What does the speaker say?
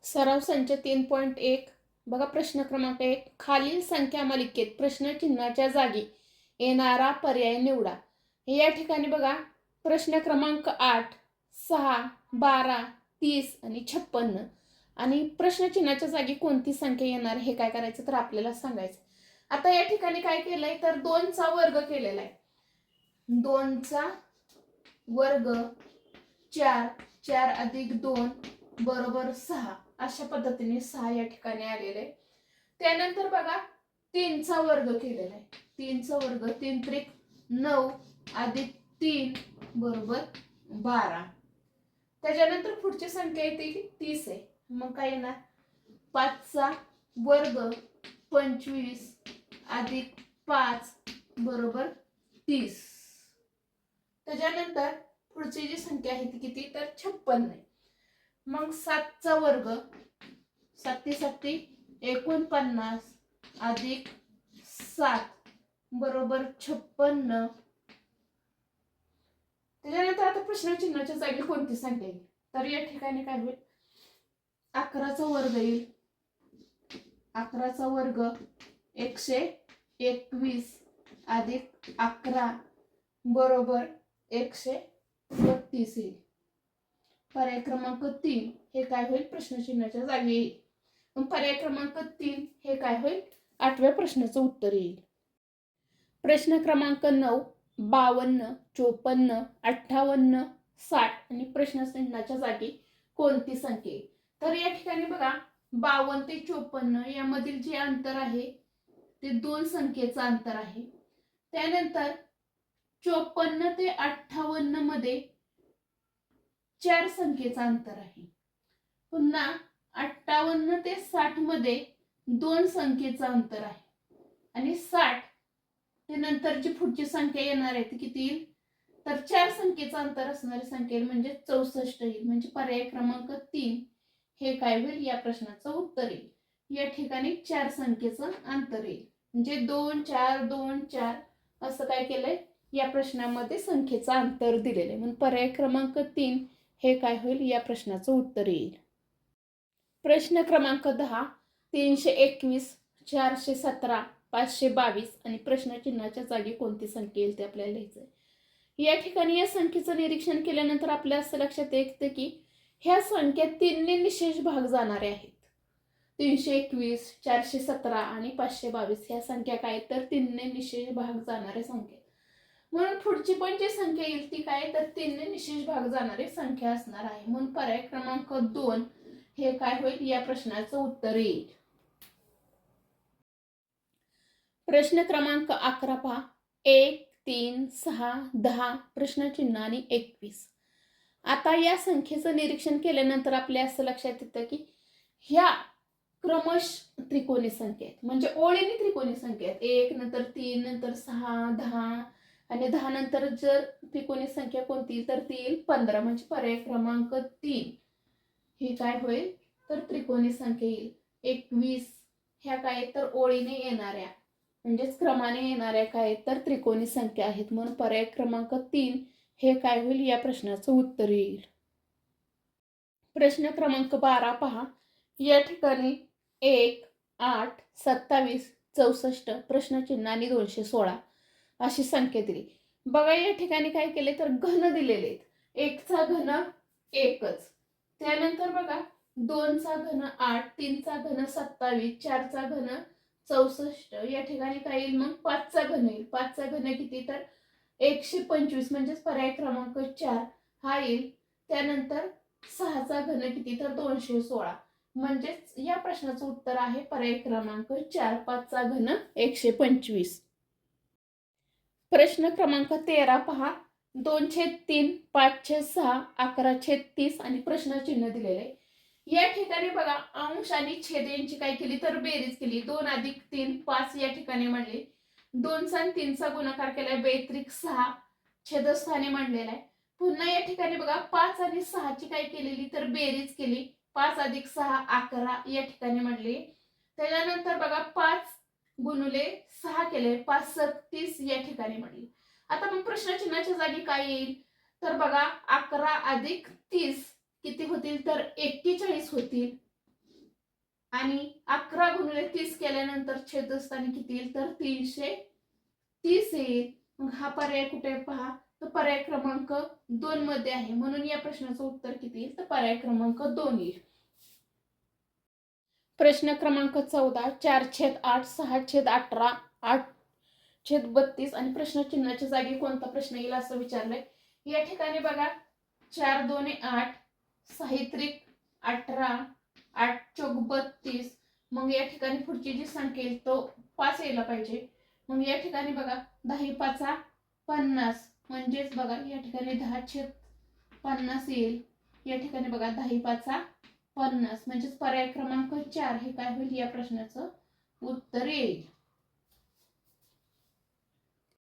सराव संच 3.1 बघा प्रश्न क्रमांक 1 खालील संख्या मालिकेत प्रश्नचिन्हाच्या जागी येणारा पर्याय निवडा। या ठिकाणी बघा प्रश्न क्रमांक 8, 6, 12, 30 आणि 56 आणि प्रश्नचिन्हाच्या जागी कोणती संख्या येणार हे काय करायचं तर आपल्याला सांगायचं। आता या ठिकाणी काय केलंय तर 2 चा वर्ग केलेला आहे। 2 चा वर्ग 4, 4 अधिक 2 बरोबर 6 अशा पद्धतीने 6 या ठिकाणी आलेले आहे। त्यानंतर बघा 3 चा वर्ग केलेला आहे। 3 चा वर्ग 3 त्रिक 9 अधिक 3 बरोबर 12। त्याच्यानंतर पुढची संख्या येते की 30 आहे। मग काय येणार 5 चा वर्ग 25 अधिक 5 बरोबर 30। त्याच्यानंतर पुढची जी संख्या आहे ती किती तर 56 आहे। मग 7 चा वर्ग 7 7 49 अधिक 7 बरोबर 56। त्याच्यानंतर आता प्रश्नचिन्हाच्या जागी कोणती संख्या येईल तर या ठिकाणी काय होईल 11 चा वर्ग येईल। 11 चा वर्ग 121 अधिक 11 बरोबर 132 येईल। पर्याय क्रमांक 3 हे काय होईल प्रश्नचिन्हाच्या जागी येईल। मग पर्याय क्रमांक 3 हे काय होईल 8व्या प्रश्नाचं उत्तर येईल। प्रश्न क्रमांक 9 52, 54, 58, 60 आणि प्रश्नचिन्हाच्या जागी कोणती संख्या येईल तर या ठिकाणी बघा 52 ते 54 यामधील जे अंतर आहे ते 2 संख्येचं अंतर आहे। त्यानंतर 54 ते 58 मध्ये 4 संख्येचं अंतर आहे। पुन्हा 58 ते 60 मध्ये 2 संख्येचं अंतर आहे आणि 60 ते नंतरची पुढची संख्या येणार आहे ती किती येईल तर 4 संख्येचं अंतर असणारी संख्या म्हणजे 64 येईल। म्हणजे पर्याय क्रमांक 3 हे काय होईल या प्रश्नाचं उत्तर येईल। या ठिकाणी 4 संख्येचं अंतर येईल म्हणजे 2 4 2 4 असं काय केलंय या प्रश्नामध्ये संख्येचं अंतर दिलेलं आहे। म्हणून पर्याय क्रमांक 3 हे काय होईल या प्रश्नाचं उत्तर येईल। प्रश्न क्रमांक 10 321, 417, 522 आणि प्रश्नचिन्हाच्या जागी कोणती संख्या येईल ते आपल्याला लिहायचं आहे। या ठिकाणी या संख्येचं निरीक्षण केल्यानंतर आपल्या असं लक्षात येतं की ह्या संख्या 3 ने निशेष भाग जाणारे आहेत। 321, 417 आणि 522 ह्या संख्या काय तर 3 ने निशेष भाग जाणारे संख्या। म्हणून पुढची पण जी संख्या येईल ती काय तर 3 ने निशेष भाग जाणारी संख्या असणार आहे। म्हणून पर्याय क्रमांक 2 हे काय होईल या प्रश्नाचं उत्तर येईल। प्रश्न क्रमांक 11 पहा 1 3 6 10 प्रश्नचिन्ह आणि 21। आता या संख्येचं निरीक्षण केल्यानंतर आपल्या असं लक्षात येतं की ह्या क्रमश त्रिकोणी संख्या आहेत म्हणजे ओळीने त्रिकोणी संख्या आहेत। 1 नंतर 3 नंतर 6 10 आणि 10 नंतर जर त्रिकोणी संख्या कोणती तर ती येईल 15। म्हणजे पर्याय क्रमांक 3 ही काय होईल तर त्रिकोणी संख्या येईल। 21 ह्या काय तर ओळीने येणाऱ्या म्हणजेच क्रमाने येणाऱ्या काय तर त्रिकोणी संख्या आहेत। म्हणून पर्याय क्रमांक 3 हे काय होईल या प्रश्नाचं उत्तर येईल। प्रश्न क्रमांक 12 पहा या ठिकाणी 1 8 27 64 प्रश्नचिन्ह आणि 216 अशी संख्या दिली। बघा या ठिकाणी काय केले तर घन दिलेले आहेत। 1 चा घन 1च, त्यानंतर बघा 2 चा घन 8, 3 चा घन 27, 4 चा घन 64 या ठिकाणी काय येईल मग 5 चा घन येईल। 5 चा घन किती तर 125 म्हणजेच पर्याय क्रमांक 4 हा येईल। त्यानंतर 6 चा घन किती तर 216 म्हणजेच या प्रश्नाचं उत्तर आहे पर्याय क्रमांक 4 5 चा घन 125। प्रश्न क्रमांक 13 पहा 2/3 5/6 11/30 आणि प्रश्नचिन्ह दिलेले आहे। या ठिकाणी बघा अंश आणि छेद यांची काय केली तर बेरीज केली। 2 अधिक 3 5 या ठिकाणी मांडले। 2 चा आणि 3 चा गुणाकार केलाय 2 त्रिक 6 छेदस्थानी मांडलेला आहे। पुन्हा या ठिकाणी बघा 5 आणि 6 ची काय केलेली तर बेरीज केली। 5 अधिक 6 11 या ठिकाणी मांडले। त्याच्यानंतर बघा 5 गुणिले 6 केले 5 36 या ठिकाणी मांडले। आता मग प्रश्नचिन्हाच्या जागी काय येईल तर बघा 11 अधिक 30 किती होतील तर 41 होतील। आणि 11 × 30 केल्यानंतर छेदस्थानी किती येईल तर 330 येईल. मग हा पर्याय कुठे पहा, तर पर्याय क्रमांक 2 मध्ये आहे. म्हणून या प्रश्नाचं उत्तर किती येईल तर पर्याय क्रमांक 2 येईल. प्रश्न क्रमांक 14 4/8 6/18 8/32 आणि प्रश्न चिन्हाच्या जागी कोणता प्रश्न येईल असं विचारलंय. या ठिकाणी बघा 4 2 8 6 18 8 चौक 32. मग या ठिकाणी पुढची जी संख्या येईल तो 5 यायला पाहिजे. मग या ठिकाणी बघा 10 5 50 म्हणजेच बघा या ठिकाणी 10/50 येईल. या ठिकाणी बघा 10 5 50 म्हणजेच पर्याय क्रमांक 4 हे काय होईल या प्रश्नाचं उत्तर येईल.